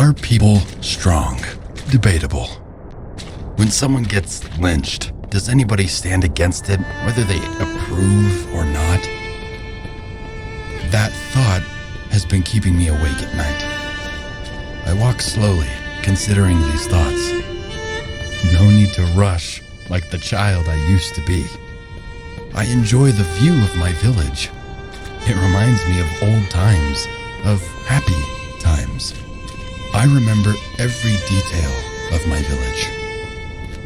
Are people strong? Debatable. When someone gets lynched, does anybody stand against it, whether they approve or not? That thought has been keeping me awake at night. I walk slowly, considering these thoughts. No need to rush like the child I used to be. I enjoy the view of my village. It reminds me of old times, of happy times. I remember every detail of my village.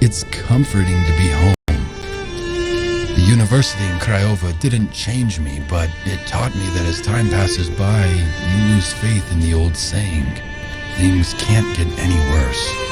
It's comforting to be home. The university in Craiova didn't change me, but it taught me that as time passes by, you lose faith in the old saying, things can't get any worse.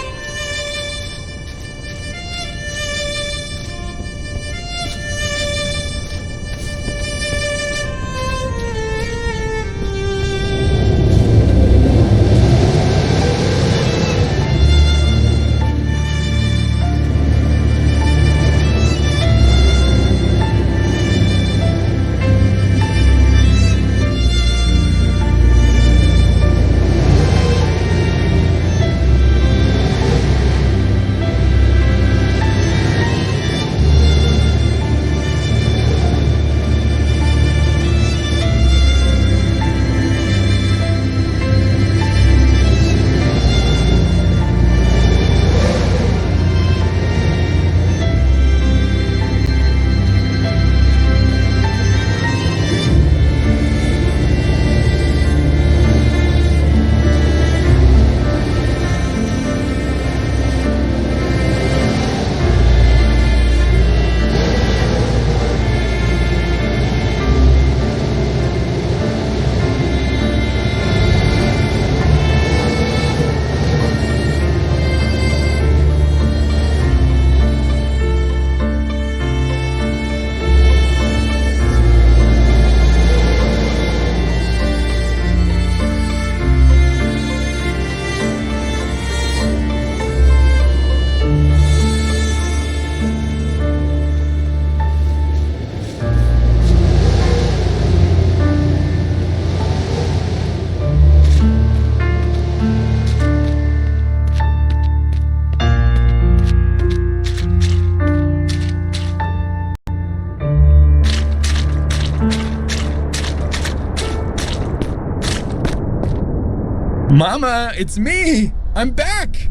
Mama, it's me! I'm back!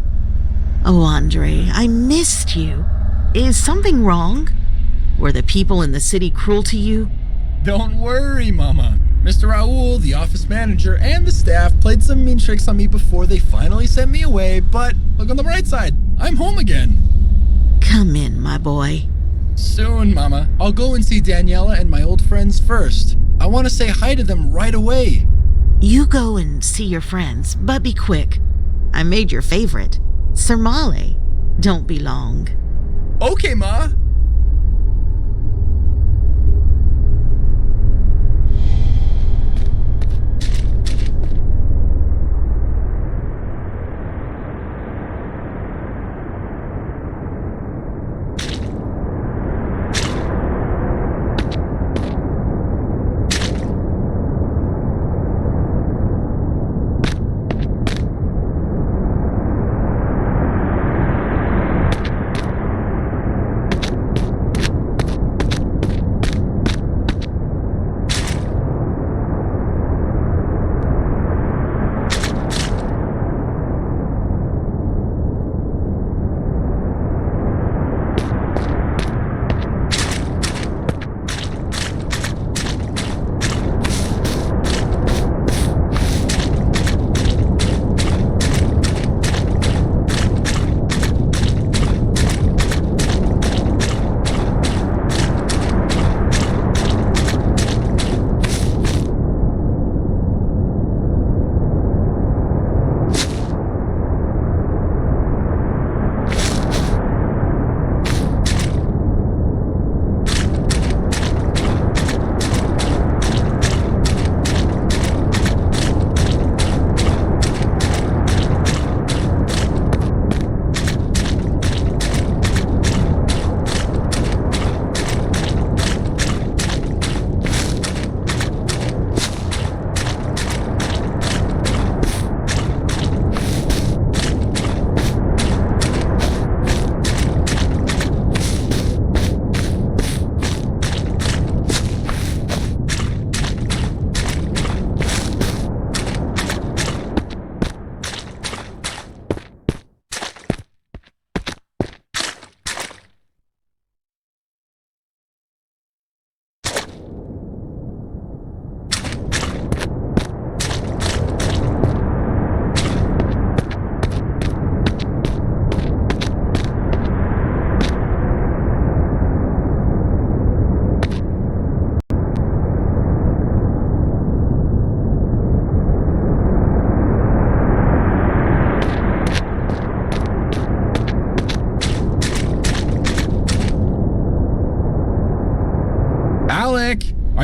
Oh, Andre, I missed you. Is something wrong? Were the people in the city cruel to you? Don't worry, Mama. Mr. Raul, the office manager, and the staff played some mean tricks on me before they finally sent me away, but look on the bright side. I'm home again. Come in, my boy. Soon, Mama. I'll go and see Daniela and my old friends first. I want to say hi to them right away. You go and see your friends, but be quick. I made your favorite, Sermale. Don't be long. Okay, Ma.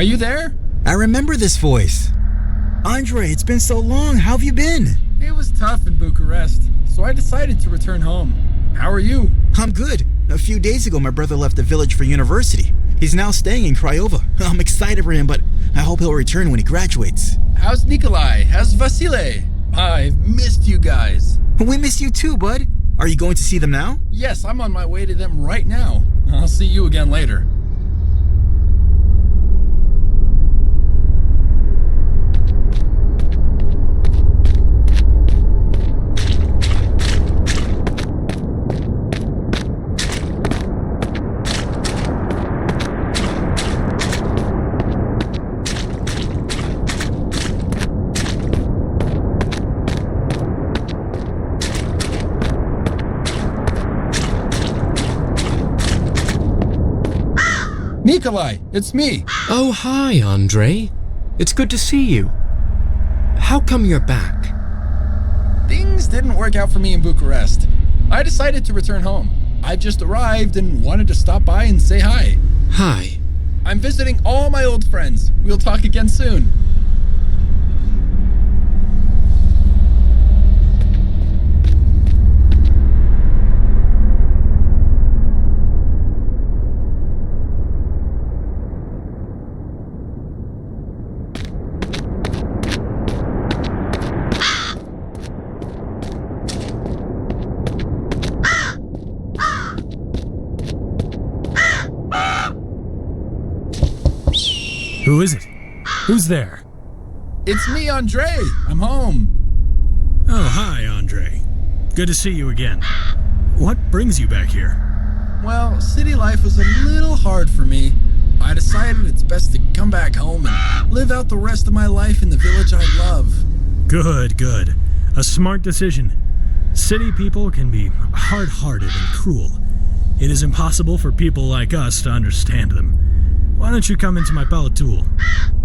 Are you there? I remember this voice. Andre, it's been so long. How have you been? It was tough in Bucharest, so I decided to return home. How are you? I'm good. A few days ago, my brother left the village for university. He's now staying in Craiova. I'm excited for him, but I hope he'll return when he graduates. How's Nikolai? How's Vasile? I've missed you guys. We miss you too, bud. Are you going to see them now? Yes, I'm on my way to them right now. I'll see you again later. Nikolai, it's me. Oh, hi, Andre. It's good to see you. How come you're back? Things didn't work out for me in Bucharest. I decided to return home. I've just arrived and wanted to stop by and say hi. Hi. I'm visiting all my old friends. We'll talk again soon. Who is it? Who's there? It's me, Andre. I'm home. Oh, hi, Andre. Good to see you again. What brings you back here? Well, city life was a little hard for me. I decided it's best to come back home and live out the rest of my life in the village I love. Good, good. A smart decision. City people can be hard-hearted and cruel. It is impossible for people like us to understand them. Why don't you come into my palatul?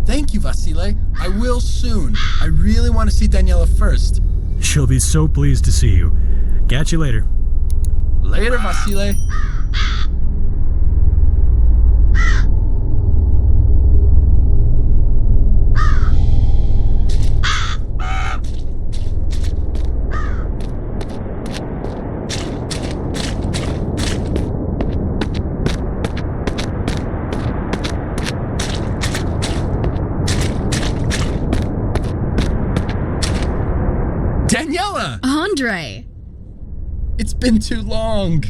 Thank you, Vasile. I will soon. I really want to see Daniela first. She'll be so pleased to see you. Catch you later. Later, Vasile. Daniela! Andre! It's been too long.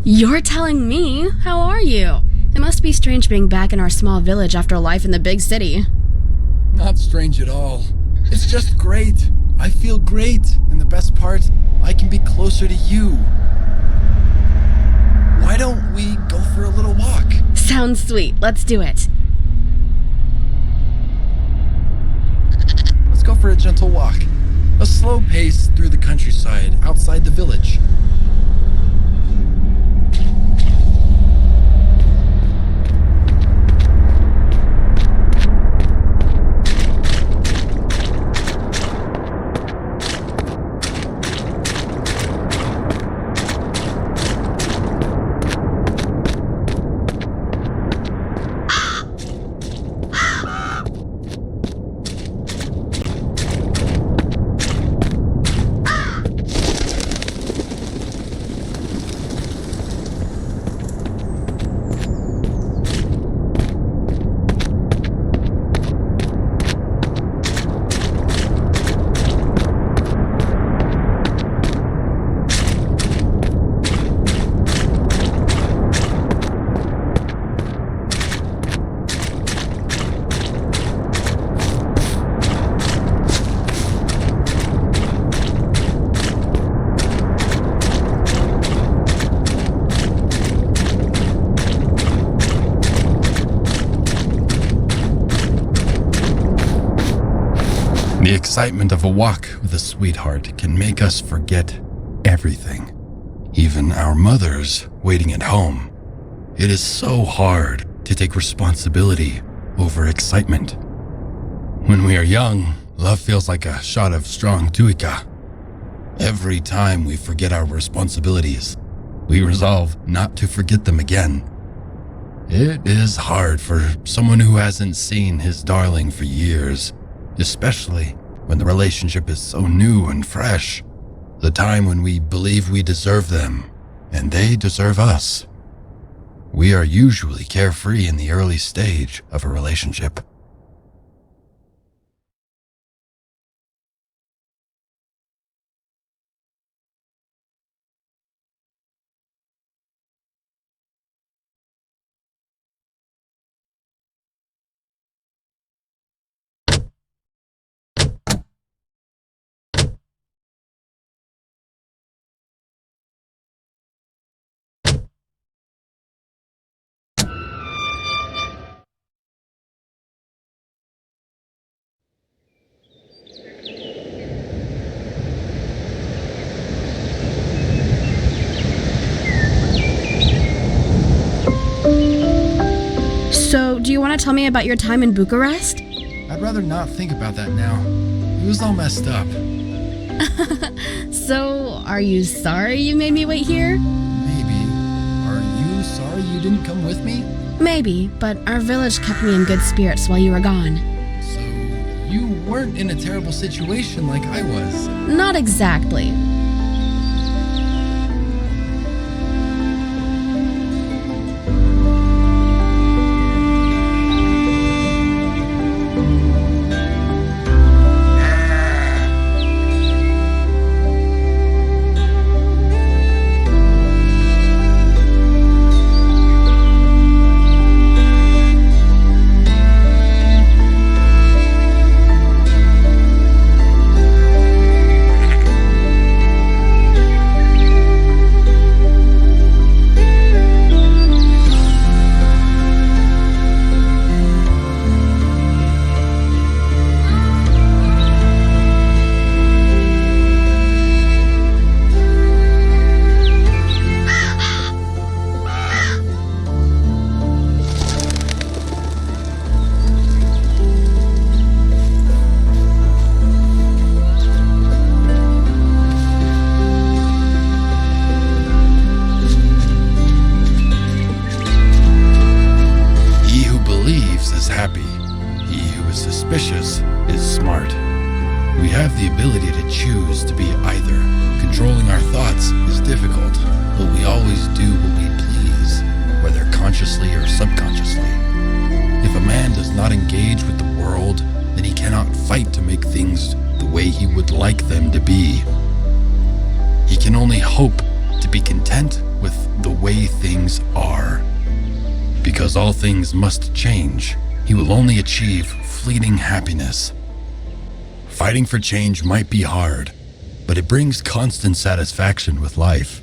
You're telling me? How are you? It must be strange being back in our small village after life in the big city. Not strange at all. It's just great. I feel great. And the best part, I can be closer to you. Why don't we go for a little walk? Sounds sweet. Let's do it. Let's go for a gentle walk. A slow pace through the countryside outside the village. The excitement of a walk with a sweetheart can make us forget everything, even our mothers waiting at home. It is so hard to take responsibility over excitement. When we are young, love feels like a shot of strong tuica. Every time we forget our responsibilities, we resolve not to forget them again. It is hard for someone who hasn't seen his darling for years, especially when the relationship is so new and fresh. The time when we believe we deserve them, and they deserve us. We are usually carefree in the early stage of a relationship. So, do you want to tell me about your time in Bucharest? I'd rather not think about that now. It was all messed up. So, are you sorry you made me wait here? Maybe. Are you sorry you didn't come with me? Maybe, but our village kept me in good spirits while you were gone. So, you weren't in a terrible situation like I was. Not exactly. Suspicious is smart. We have the ability to choose to be either. Controlling our thoughts is difficult, but we always do what we please, whether consciously or subconsciously. If a man does not engage with the world, then he cannot fight to make things the way he would like them to be. He can only hope to be content with the way things are. Because all things must change, he will only achieve fleeting happiness. Fighting for change might be hard, but it brings constant satisfaction with life.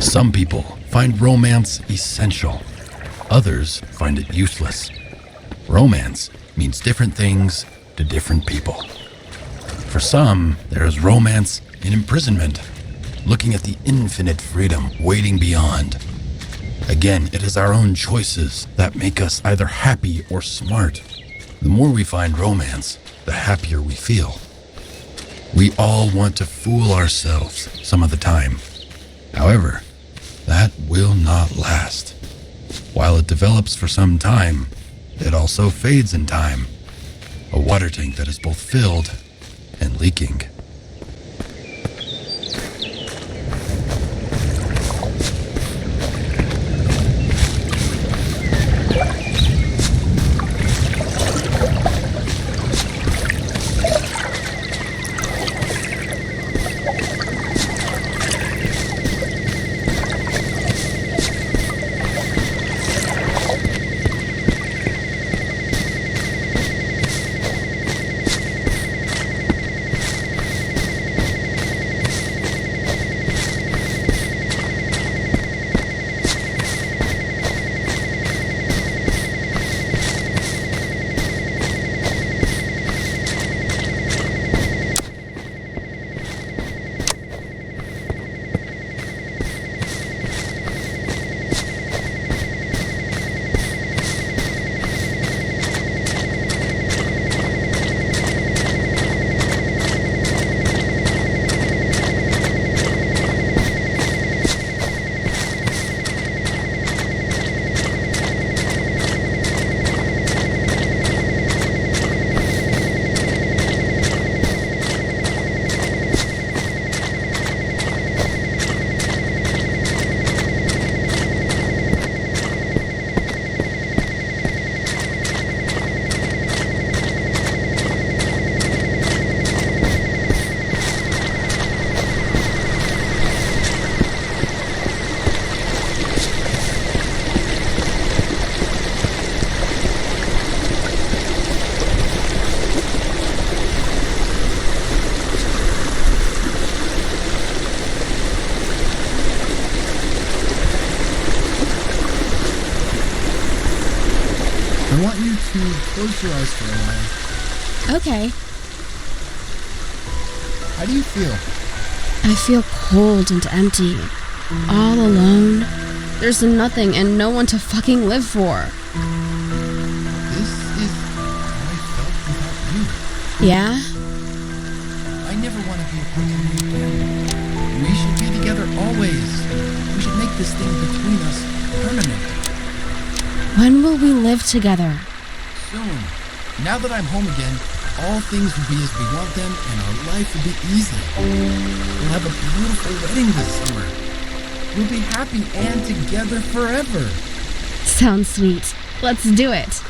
Some people find romance essential. Others find it useless. Romance means different things to different people. For some, there is romance in imprisonment, looking at the infinite freedom waiting beyond. Again, it is our own choices that make us either happy or smart. The more we find romance, the happier we feel. We all want to fool ourselves some of the time. However, that will not last. While it develops for some time, it also fades in time. A water tank that is both filled and leaking. I want you to close your eyes for a while. Okay. How do you feel? I feel cold and empty. All alone. There's nothing and no one to fucking live for. This is how I felt without you. Yeah? I never want to be apart from you again. We should be together always. We should make this thing between us permanent. When will we live together? Soon. Now that I'm home again, all things will be as we want them and our life will be easy. We'll have a beautiful wedding this summer. We'll be happy and together forever. Sounds sweet. Let's do it.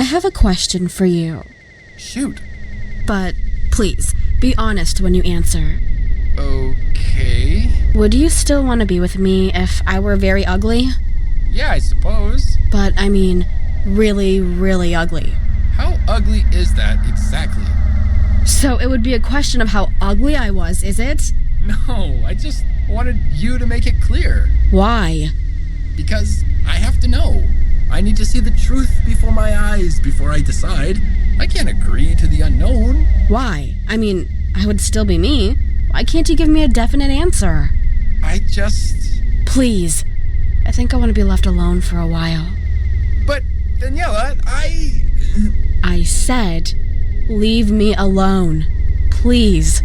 I have a question for you. Shoot. But please, be honest when you answer. Okay. Would you still want to be with me if I were very ugly? Yeah, I suppose. But I mean, really, really ugly. How ugly is that exactly? So it would be a question of how ugly I was, is it? No, I just wanted you to make it clear. Why? Because I have to know. I need to see the truth before my eyes before I decide. I can't agree to the unknown. Why? I mean, I would still be me. Why can't you give me a definite answer? I just... Please. I think I want to be left alone for a while. But, Daniela, I said, leave me alone. Please.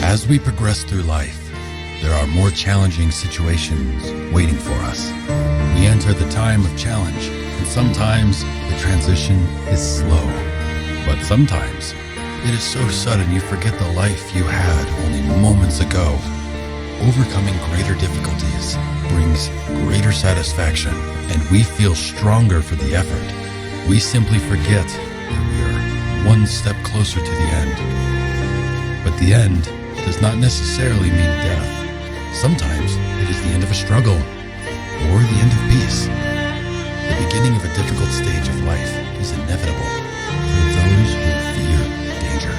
As we progress through life, there are more challenging situations waiting for us. We enter the time of challenge, and sometimes the transition is slow. But sometimes it is so sudden you forget the life you had only moments ago. Overcoming greater difficulties brings greater satisfaction, and we feel stronger for the effort. We simply forget that we are one step closer to the end. But the end does not necessarily mean death. Sometimes it is the end of a struggle or the end of peace. The beginning of a difficult stage of life is inevitable for those who fear danger.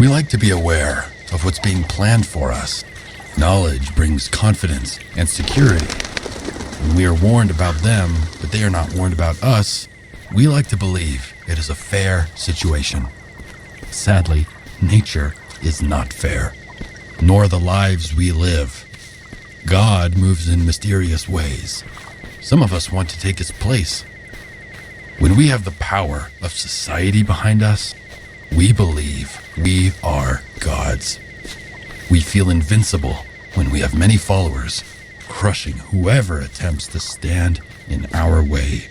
We like to be aware of what's being planned for us. Knowledge brings confidence and security. When we are warned about them, but they are not warned about us, we like to believe it is a fair situation. Sadly, nature is not fair, nor the lives we live. God moves in mysterious ways. Some of us want to take his place. When we have the power of society behind us, we believe we are gods. We feel invincible when we have many followers, crushing whoever attempts to stand in our way.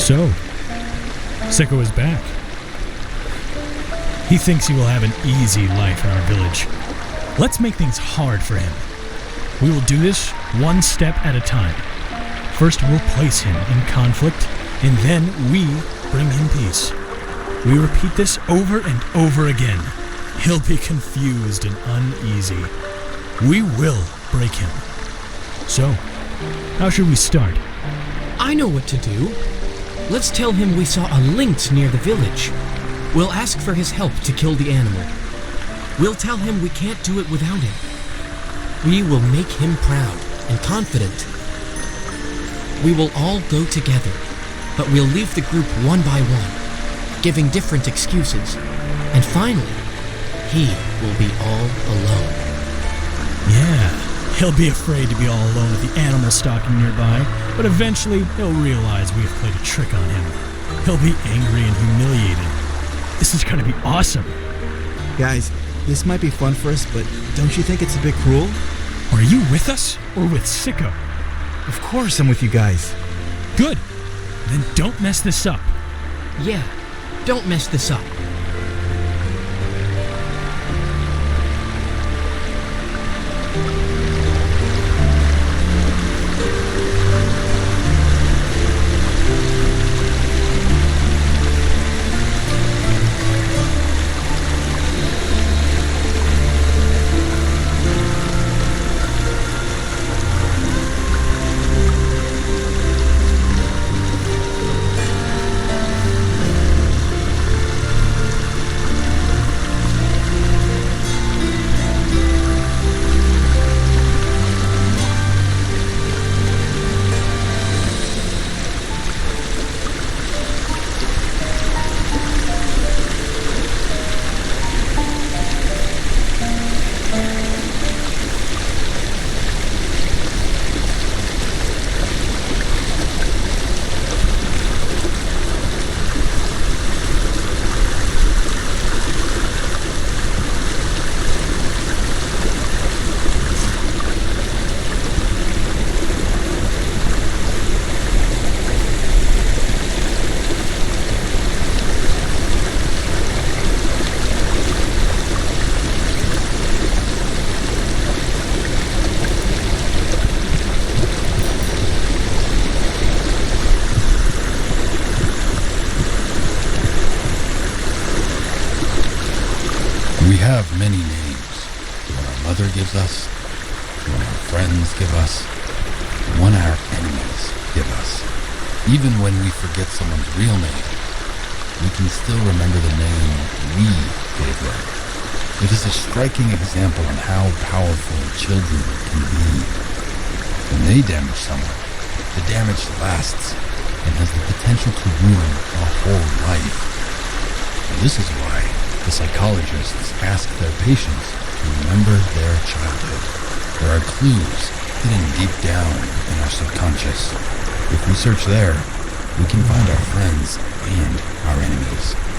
So, Sicko is back. He thinks he will have an easy life in our village. Let's make things hard for him. We will do this one step at a time. First, we'll place him in conflict, and then we bring him peace. We repeat this over and over again. He'll be confused and uneasy. We will break him. So, how should we start? I know what to do. Let's tell him we saw a lynx near the village. We'll ask for his help to kill the animal. We'll tell him we can't do it without him. We will make him proud and confident. We will all go together, but we'll leave the group one by one, giving different excuses. And finally, he will be all alone. Yeah, he'll be afraid to be all alone with the animal stalking nearby, but eventually he'll realize we have played a trick on him. He'll be angry and humiliated. This is gonna be awesome. Guys, this might be fun for us, but don't you think it's a bit cruel? Are you with us or with Sicko? Of course I'm with you guys. Good. Then don't mess this up. Yeah, don't mess this up. have many names. The one our mother gives us, the one our friends give us, the one our enemies give us. Even when we forget someone's real name, we can still remember the name we gave them. It is a striking example on how powerful children can be. When they damage someone, the damage lasts and has the potential to ruin a whole life. And this is why the psychologists ask their patients to remember their childhood. There are clues hidden deep down in our subconscious. If we search there, we can find our friends and our enemies.